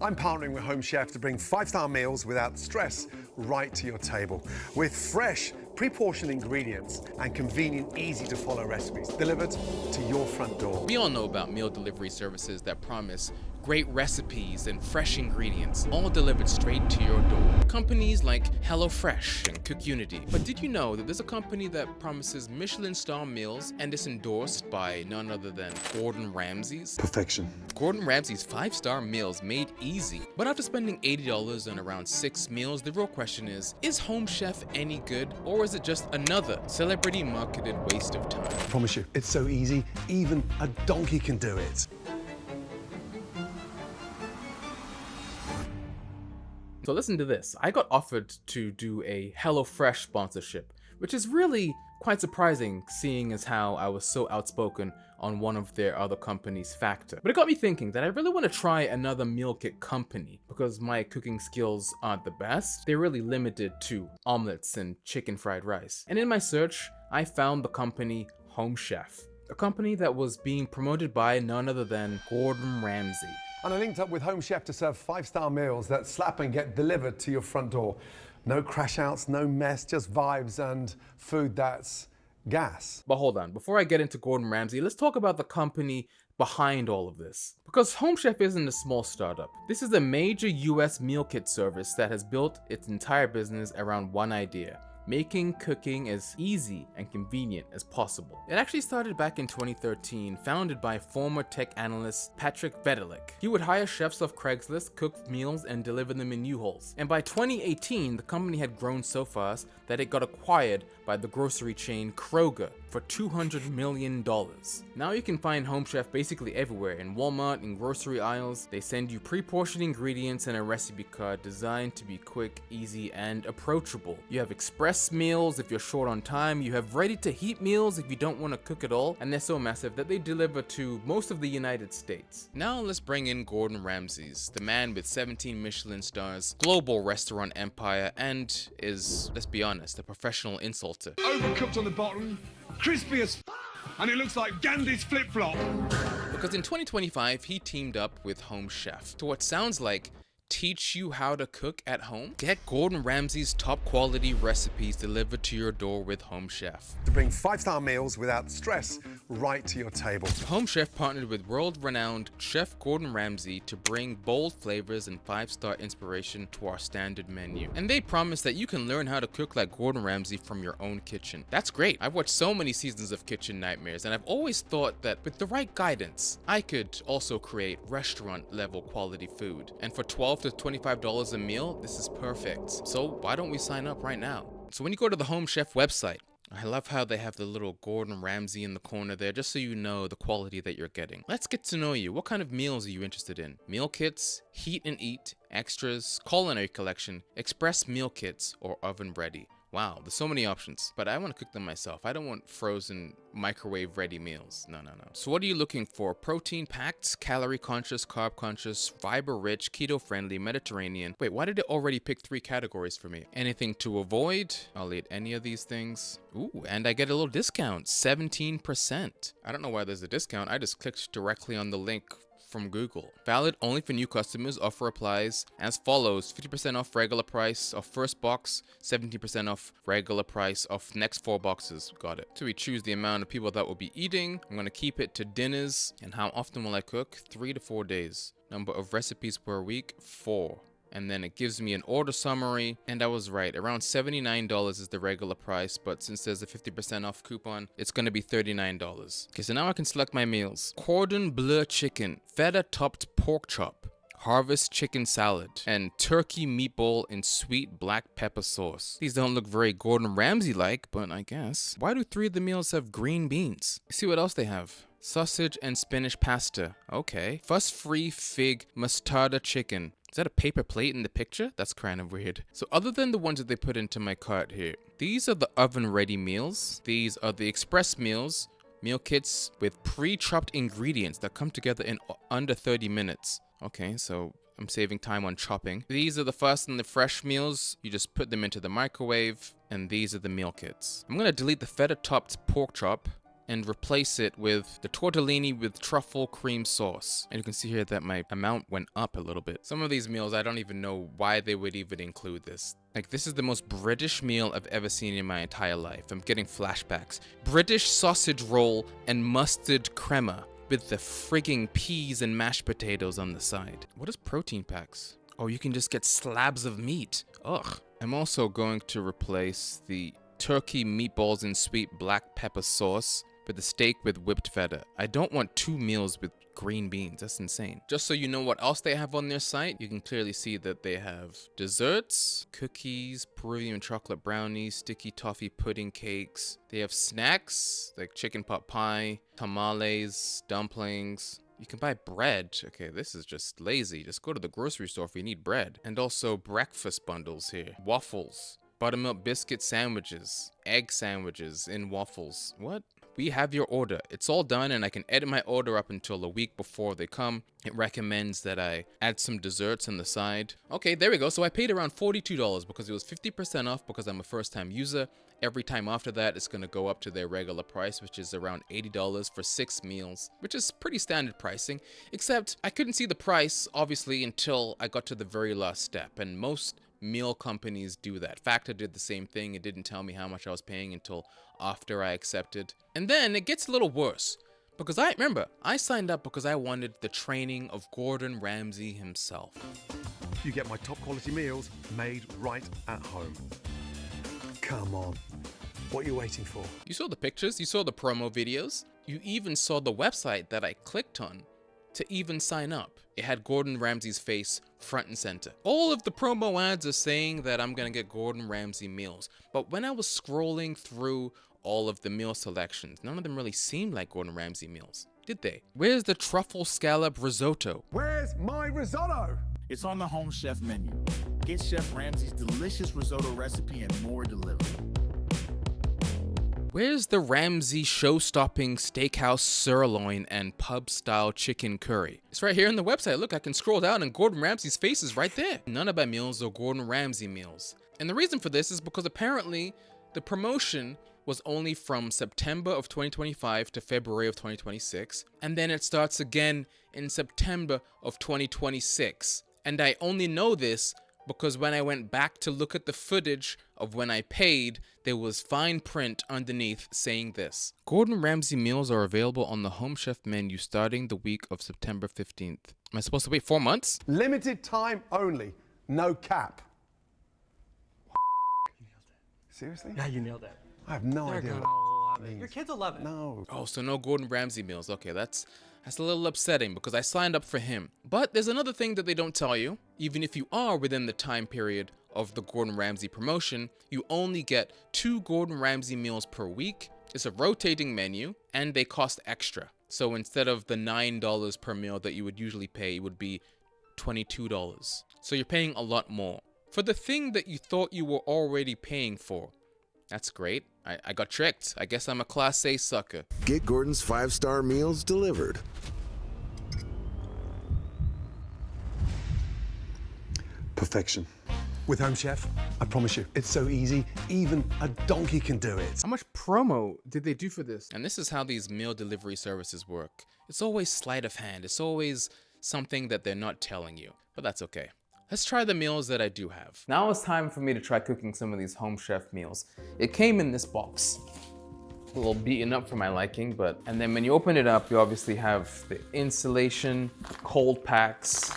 I'm partnering with Home Chef to bring five-star meals without stress right to your table. With fresh, pre-portioned ingredients and convenient, easy-to-follow recipes delivered to your front door. We all know about meal delivery services that promise great recipes and fresh ingredients, all delivered straight to your door. Companies like HelloFresh and CookUnity. But did you know that there's a company that promises Michelin-star meals and is endorsed by none other than Gordon Ramsay's? Perfection. Gordon Ramsay's 5-star meals made easy. But after spending $80 on around 6 meals, the real question is Home Chef any good, or is it just another celebrity marketed waste of time? I promise you, it's so easy, even a donkey can do it. So listen to this. I got offered to do a HelloFresh sponsorship, which is really quite surprising seeing as how I was so outspoken on one of their other companies' Factor. But it got me thinking that I really want to try another meal kit company because my cooking skills aren't the best. They're really limited to omelets and chicken fried rice. And in my search, I found the company Home Chef, a company that was being promoted by none other than Gordon Ramsay. And I linked up with Home Chef to serve five-star meals that slap and get delivered to your front door. No crash outs, no mess, just vibes and food that's gas. But hold on, before I get into Gordon Ramsay, let's talk about the company behind all of this. Because Home Chef isn't a small startup. This is a major US meal kit service that has built its entire business around one idea: making cooking as easy and convenient as possible. It actually started back in 2013, founded by former tech analyst Patrick Vedelick. He would hire chefs off Craigslist, cook meals, and deliver them in U-Hauls. And by 2018, the company had grown so fast that it got acquired by the grocery chain Kroger for $200 million. Now you can find Home Chef basically everywhere, in Walmart, in grocery aisles. They send you pre-portioned ingredients and a recipe card designed to be quick, easy, and approachable. You have express meals if you're short on time, you have ready-to-heat meals if you don't want to cook at all, and they're so massive that they deliver to most of the United States. Now let's bring in Gordon Ramsay's, the man with 17 Michelin stars, global restaurant empire, and is, let's be honest, a professional insulter. Overcooked on the bottom, crispy as and it looks like Gandhi's flip-flop. Because in 2025, he teamed up with Home Chef to what sounds like teach you how to cook at home? Get Gordon Ramsay's top quality recipes delivered to your door with Home Chef. To bring five-star meals without stress right to your table. Home Chef partnered with world-renowned chef Gordon Ramsay to bring bold flavors and 5-star inspiration to our standard menu. And they promise that you can learn how to cook like Gordon Ramsay from your own kitchen. That's great. I've watched so many seasons of Kitchen Nightmares, and I've always thought that with the right guidance, I could also create restaurant-level quality food. And for $12 to $25 a meal, this is perfect. So why don't we sign up right now? So when you go to the Home Chef website, I love how they have the little Gordon Ramsay in the corner there, just so you know the quality that you're getting. Let's get to know you. What kind of meals are you interested in? Meal kits, heat and eat, extras, culinary collection, express meal kits, or oven ready? Wow, there's so many options, but I want to cook them myself. I don't want frozen microwave ready meals. No. So what are you looking for? Protein packed, calorie conscious, carb conscious, fiber rich, keto friendly, Mediterranean. Wait, why did it already pick 3 categories for me? Anything to avoid? I'll eat any of these things. Ooh, and I get a little discount, 17%. I don't know why there's a discount. I just clicked directly on the link from Google. Valid only for new customers. Offer applies as follows: 50% off regular price of first box, 70% off regular price of next 4 boxes. Got it. So we choose the amount of people that will be eating. I'm going to keep it to dinners. And how often will I cook? 3 to 4 days. Number of recipes per week, 4. And then it gives me an order summary, and I was right, around $79 is the regular price, but since there's a 50% off coupon, it's gonna be $39. Okay, so now I can select my meals. Cordon bleu chicken, feta topped pork chop, harvest chicken salad, and turkey meatball in sweet black pepper sauce. These don't look very Gordon Ramsay like, but I guess. Why do 3 of the meals have green beans? See what else they have. Sausage and spinach pasta. Okay. Fuss-free fig mostarda chicken. Is that a paper plate in the picture? That's kind of weird. So other than the ones that they put into my cart here, these are the oven-ready meals. These are the express meals, meal kits with pre-chopped ingredients that come together in under 30 minutes. Okay, so I'm saving time on chopping. These are the fast and the fresh meals. You just put them into the microwave, and these are the meal kits. I'm gonna delete the feta-topped pork chop and replace it with the tortellini with truffle cream sauce. And you can see here that my amount went up a little bit. Some of these meals, I don't even know why they would even include this. Like, this is the most British meal I've ever seen in my entire life. I'm getting flashbacks. British sausage roll and mustard crema with the frigging peas and mashed potatoes on the side. What is protein packs? Oh, you can just get slabs of meat. Ugh. I'm also going to replace the turkey meatballs and sweet black pepper sauce with the steak with whipped feta. I don't want 2 meals with green beans. That's insane. Just so you know what else they have on their site, you can clearly see that they have desserts, cookies, Peruvian chocolate brownies, sticky toffee pudding cakes. They have snacks like chicken pot pie, tamales, dumplings. You can buy bread. Okay, this is just lazy. Just go to the grocery store if you need bread. And also breakfast bundles here. Waffles, buttermilk biscuit sandwiches, egg sandwiches in waffles. What? We have your order. It's all done, and I can edit my order up until a week before they come. It recommends that I add some desserts on the side. Okay, there we go. So I paid around $42 because it was 50% off because I'm a first-time user. Every time after that, it's going to go up to their regular price, which is around $80 for 6 meals, which is pretty standard pricing, except I couldn't see the price, obviously, until I got to the very last step, and most meal companies do that. Factor did the same thing. It didn't tell me how much I was paying until after I accepted. And then it gets a little worse, because I remember I signed up because I wanted the training of Gordon Ramsay himself. You get my top quality meals made right at home. Come on, what are you waiting for? You saw the pictures, you saw the promo videos, you even saw the website that I clicked on to even sign up. It had Gordon Ramsay's face front and center. All of the promo ads are saying that I'm gonna get Gordon Ramsay meals, but when I was scrolling through all of the meal selections, none of them really seemed like Gordon Ramsay meals, did they? Where's the truffle scallop risotto? Where's my risotto? It's on the Home Chef menu. Get Chef Ramsay's delicious risotto recipe and more delivered. Where's the Ramsay show-stopping steakhouse sirloin and pub-style chicken curry? It's right here on the website. Look, I can scroll down and Gordon Ramsay's face is right there. None of my meals are Gordon Ramsay meals. And the reason for this is because apparently the promotion was only from September of 2025 to February of 2026. And then it starts again in September of 2026. And I only know this because when I went back to look at the footage of when I paid, there was fine print underneath saying this. Gordon Ramsay meals are available on the Home Chef menu starting the week of September 15th. Am I supposed to wait 4 months? Limited time only, no cap. Seriously? Yeah, you nailed it. I have no They're idea. gonna love it. Your kids will love it. No. Oh, so no Gordon Ramsay meals. Okay, that's a little upsetting because I signed up for him. But there's another thing that they don't tell you. Even if you are within the time period of the Gordon Ramsay promotion, you only get 2 Gordon Ramsay meals per week. It's a rotating menu and they cost extra. So instead of the $9 per meal that you would usually pay, it would be $22. So you're paying a lot more for the thing that you thought you were already paying for. That's great. I got tricked. I guess I'm a Class A sucker. Get Gordon's 5-star meals delivered. Perfection. With Home Chef, I promise you, it's so easy, even a donkey can do it. How much promo did they do for this? And this is how these meal delivery services work. It's always sleight of hand. It's always something that they're not telling you, but that's okay. Let's try the meals that I do have. Now it's time for me to try cooking some of these Home Chef meals. It came in this box. A little beaten up for my liking, and then when you open it up, you obviously have the insulation, cold packs,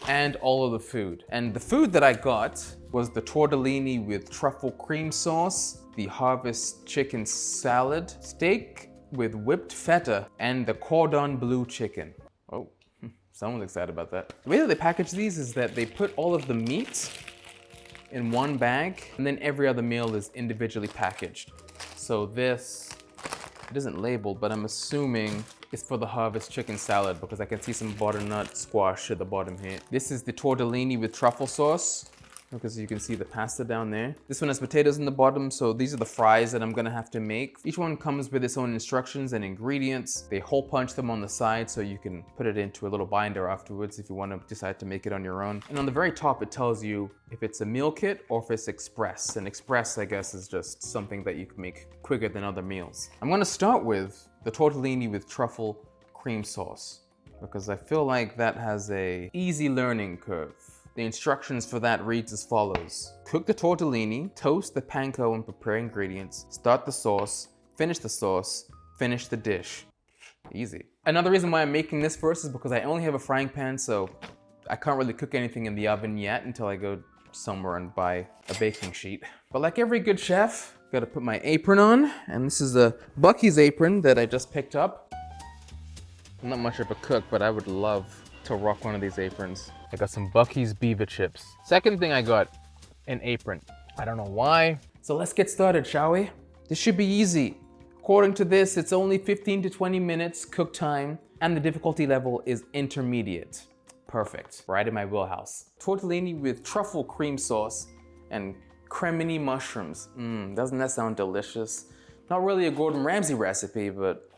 and all of the food. And the food that I got was the tortellini with truffle cream sauce, the Harvest chicken salad, steak with whipped feta, and the cordon bleu chicken. Oh. Someone's excited about that. The way that they package these is that they put all of the meat in one bag, and then every other meal is individually packaged. So this, it isn't labeled, but I'm assuming it's for the Harvest chicken salad because I can see some butternut squash at the bottom here. This is the tortellini with truffle sauce, because you can see the pasta down there. This one has potatoes in the bottom, so these are the fries that I'm gonna have to make. Each one comes with its own instructions and ingredients. They hole punch them on the side so you can put it into a little binder afterwards if you wanna decide to make it on your own. And on the very top, it tells you if it's a meal kit or if it's express. And express, I guess, is just something that you can make quicker than other meals. I'm gonna start with the tortellini with truffle cream sauce, because I feel like that has a easy learning curve. The instructions for that reads as follows. Cook the tortellini, toast the panko and prepare ingredients, start the sauce, finish the dish. Easy. Another reason why I'm making this first is because I only have a frying pan, so I can't really cook anything in the oven yet until I go somewhere and buy a baking sheet. But like every good chef, gotta put my apron on, and this is a Bucky's apron that I just picked up. I'm not much of a cook, but I would love to rock one of these aprons. I got some Bucky's beaver chips. Second thing I got, an apron. I don't know why. So let's get started, shall we? This should be easy. According to this, it's only 15 to 20 minutes cook time, and the difficulty level is intermediate. Perfect, right in my wheelhouse. Tortellini with truffle cream sauce and cremini mushrooms. Doesn't that sound delicious? Not really a Gordon Ramsay recipe, but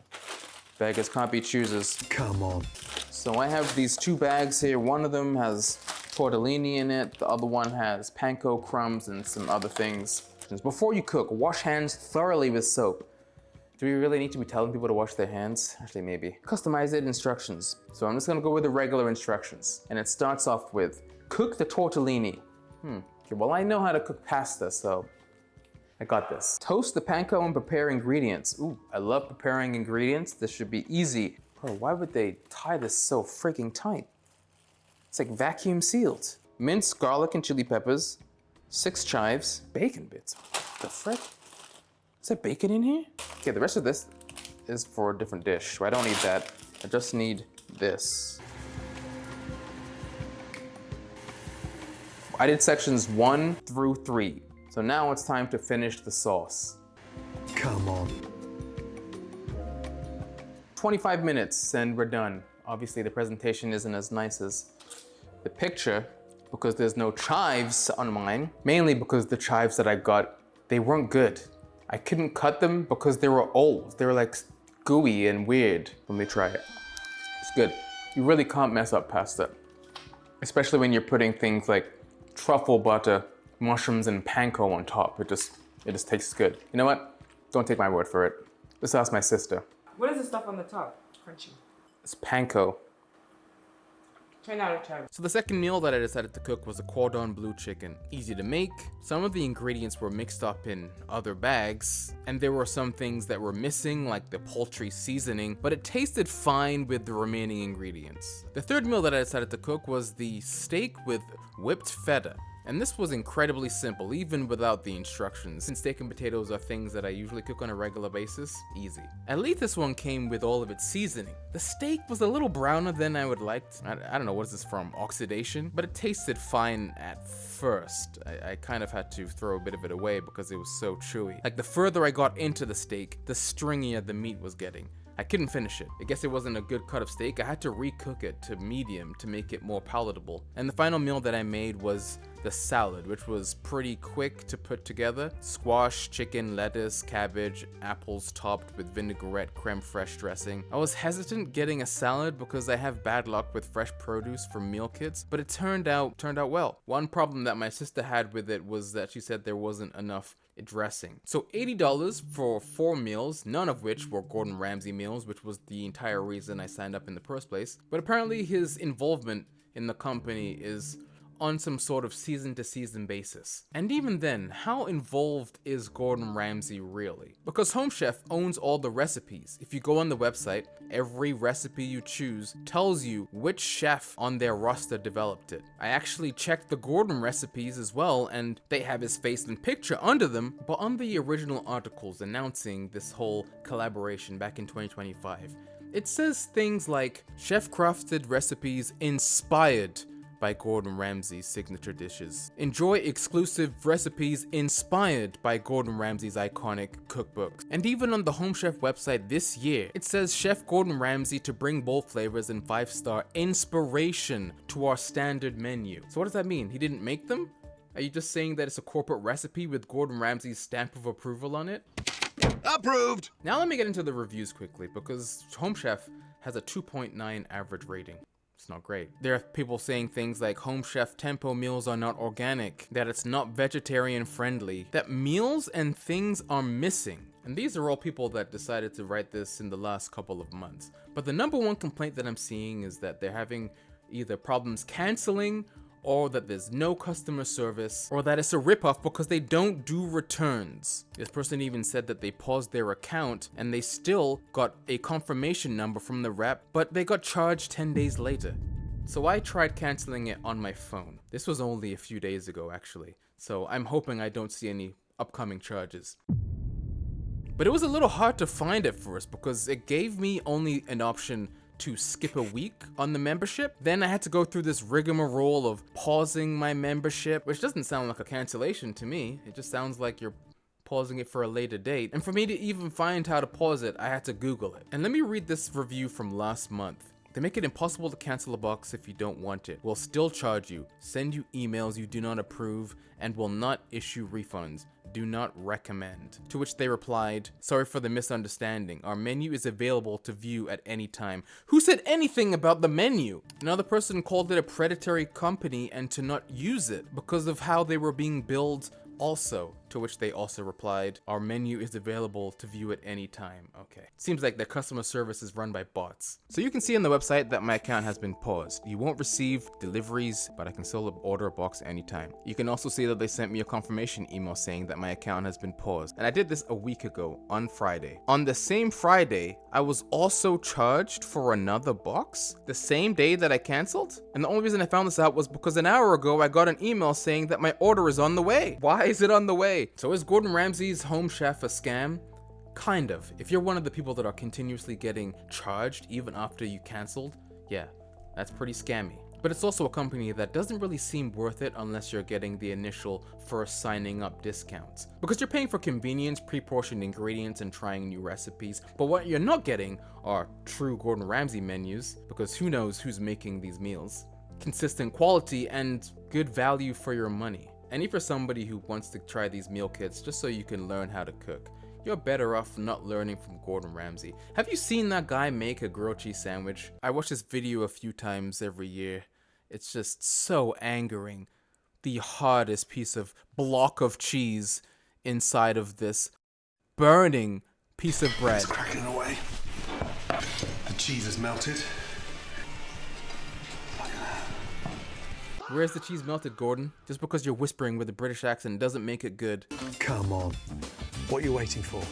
beggars can't be choosers. Come on. So I have these two bags here. One of them has tortellini in it. The other one has panko crumbs and some other things. Before you cook, wash hands thoroughly with soap. Do we really need to be telling people to wash their hands? Actually, maybe. Customized instructions. So I'm just gonna go with the regular instructions. And it starts off with, cook the tortellini. Okay, well, I know how to cook pasta, so I got this. Toast the panko and prepare ingredients. Ooh, I love preparing ingredients. This should be easy. Bro, why would they tie this so freaking tight? It's like vacuum sealed. Minced garlic and chili peppers, 6 chives, bacon bits. What the frick? Is there bacon in here? Okay, the rest of this is for a different dish. So I don't need that. I just need this. I did sections 1 through 3. So now it's time to finish the sauce. Come on. 25 minutes and we're done. Obviously the presentation isn't as nice as the picture because there's no chives on mine. Mainly because the chives that I got, they weren't good. I couldn't cut them because they were old. They were like gooey and weird. Let me try it. It's good. You really can't mess up pasta. Especially when you're putting things like truffle butter, mushrooms, and panko on top. It just tastes good. You know what? Don't take my word for it. Just ask my sister. What is the stuff on the top? Crunchy. It's panko. 10 out of 10. So the second meal that I decided to cook was a cordon bleu chicken. Easy to make. Some of the ingredients were mixed up in other bags, and there were some things that were missing, like the poultry seasoning, but it tasted fine with the remaining ingredients. The third meal that I decided to cook was the steak with whipped feta. And this was incredibly simple, even without the instructions. Since steak and potatoes are things that I usually cook on a regular basis, easy. At least this one came with all of its seasoning. The steak was a little browner than I would like. I don't know, what is this from, oxidation? But it tasted fine at first. I kind of had to throw a bit of it away because it was so chewy. Like the further I got into the steak, the stringier the meat was getting. I couldn't finish it. I guess it wasn't a good cut of steak. I had to recook it to medium to make it more palatable. And the final meal that I made was the salad, which was pretty quick to put together. Squash, chicken, lettuce, cabbage, apples topped with vinaigrette creme fraiche dressing. I was hesitant getting a salad because I have bad luck with fresh produce from meal kits, but it turned out well. One problem that my sister had with it was that she said there wasn't enough dressing. So $80 for 4 meals, none of which were Gordon Ramsay meals, which was the entire reason I signed up in the first place. But apparently his involvement in the company is on some sort of season-to-season basis. And even then, how involved is Gordon Ramsay really? Because Home Chef owns all the recipes. If you go on the website, every recipe you choose tells you which chef on their roster developed it. I actually checked the Gordon recipes as well, and they have his face and picture under them, but on the original articles announcing this whole collaboration back in 2025, it says things like, chef-crafted recipes inspired by Gordon Ramsay's signature dishes. Enjoy exclusive recipes inspired by Gordon Ramsay's iconic cookbooks. And even on the Home Chef website this year, it says Chef Gordon Ramsay to bring bold flavors and 5-star inspiration to our standard menu. So what does that mean? He didn't make them? Are you just saying that it's a corporate recipe with Gordon Ramsay's stamp of approval on it? Approved! Now let me get into the reviews quickly, because Home Chef has a 2.9 average rating. It's not great. There are people saying things like Home Chef tempo meals are not organic, that it's not vegetarian friendly, that meals and things are missing. And these are all people that decided to write this in the last couple of months. But the number one complaint that I'm seeing is that they're having either problems canceling, or that there's no customer service, or that it's a ripoff because they don't do returns. This person even said that they paused their account and they still got a confirmation number from the rep, but they got charged 10 days later. So I tried canceling it on my phone. This was only a few days ago actually, so I'm hoping I don't see any upcoming charges. But it was a little hard to find at first because it gave me only an option to skip a week on the membership. Then I had to go through this rigmarole of pausing my membership, which doesn't sound like a cancellation to me. It just sounds like you're pausing it for a later date. And for me to even find how to pause it, I had to Google it. And let me read this review from last month. They make it impossible to cancel a box if you don't want it. Will still charge you, send you emails you do not approve, and will not issue refunds. Do not recommend. To which they replied, sorry for the misunderstanding. Our menu is available to view at any time. Who said anything about the menu? Another person called it a predatory company and to not use it because of how they were being billed also. To which they also replied, our menu is available to view at any time. Okay. Seems like their customer service is run by bots. So you can see on the website that my account has been paused. You won't receive deliveries, but I can still order a box anytime. You can also see that they sent me a confirmation email saying that my account has been paused. And I did this a week ago on Friday. On the same Friday, I was also charged for another box the same day that I canceled. And the only reason I found this out was because an hour ago, I got an email saying that my order is on the way. Why is it on the way? So is Gordon Ramsay's Home Chef a scam? Kind of. If you're one of the people that are continuously getting charged even after you canceled, yeah, that's pretty scammy. But it's also a company that doesn't really seem worth it unless you're getting the initial first signing up discounts. Because you're paying for convenience, pre-portioned ingredients, and trying new recipes. But what you're not getting are true Gordon Ramsay menus, because who knows who's making these meals. Consistent quality and good value for your money. And if you're somebody who wants to try these meal kits just so you can learn how to cook, you're better off not learning from Gordon Ramsay. Have you seen that guy make a grilled cheese sandwich? I watch this video a few times every year. It's just so angering. The hardest piece of block of cheese inside of this burning piece of bread. It's cracking away. The cheese is melted. Where's the cheese melted, Gordon? Just because you're whispering with a British accent doesn't make it good. Come on. What are you waiting for?